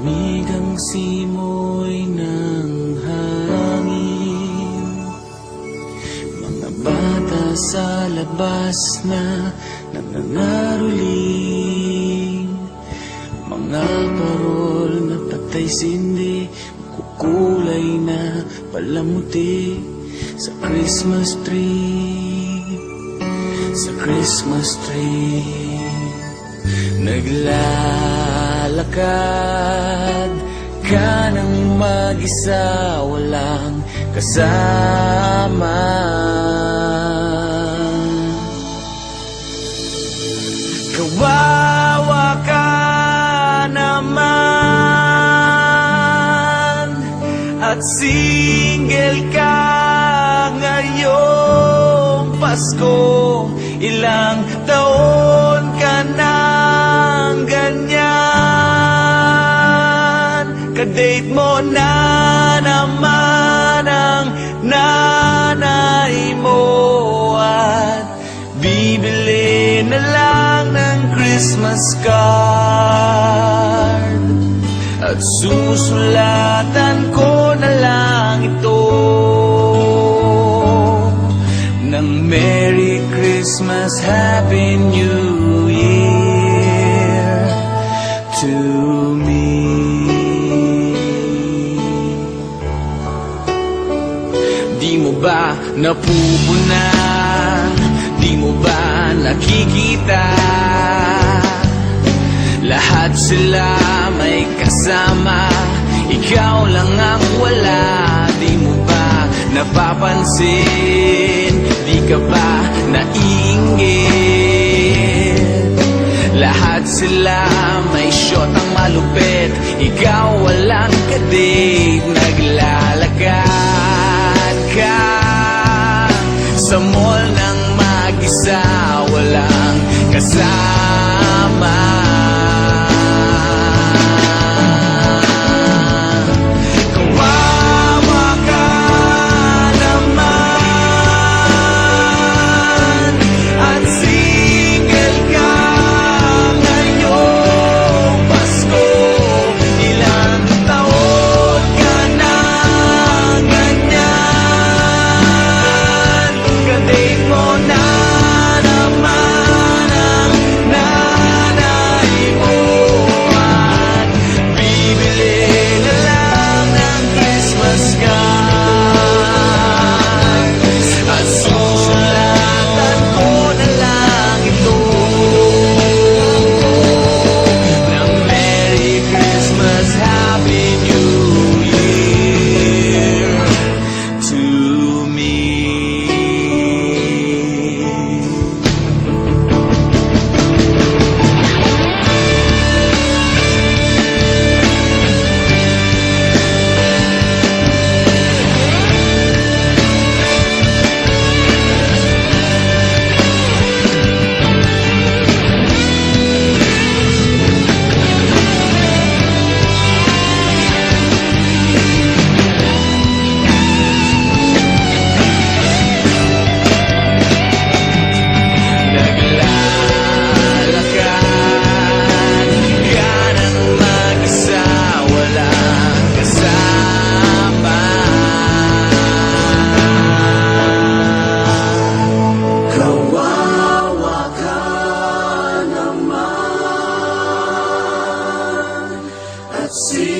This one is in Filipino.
Malamig ang simoy ng hangin, mga bata sa labas na nangangaroling, mga parol na patay sindi, kukulay na palamuti sa Christmas tree, sa Christmas tree. Naglalakad ka ng mag-isa, walang kasama. Kawawa ka naman at single ka ngayong Pasko. Ilang taon ka nang ganyan, kadate mo na naman ang nanay mo at bibili na lang ng Christmas card at susulatan ko na lang ito ng Merry Christmas, Happy New Year to me. Di mo ba napupunan? Di mo ba nakikita? Lahat sila may kasama, ikaw lang ang wala. Di mo ba napapansin? Di ka ba naiinggit? Lahat sila may shot ang malupit, ikaw walang kadate. Naglalakad ka sa mall ng mag-isa, walang kasama. See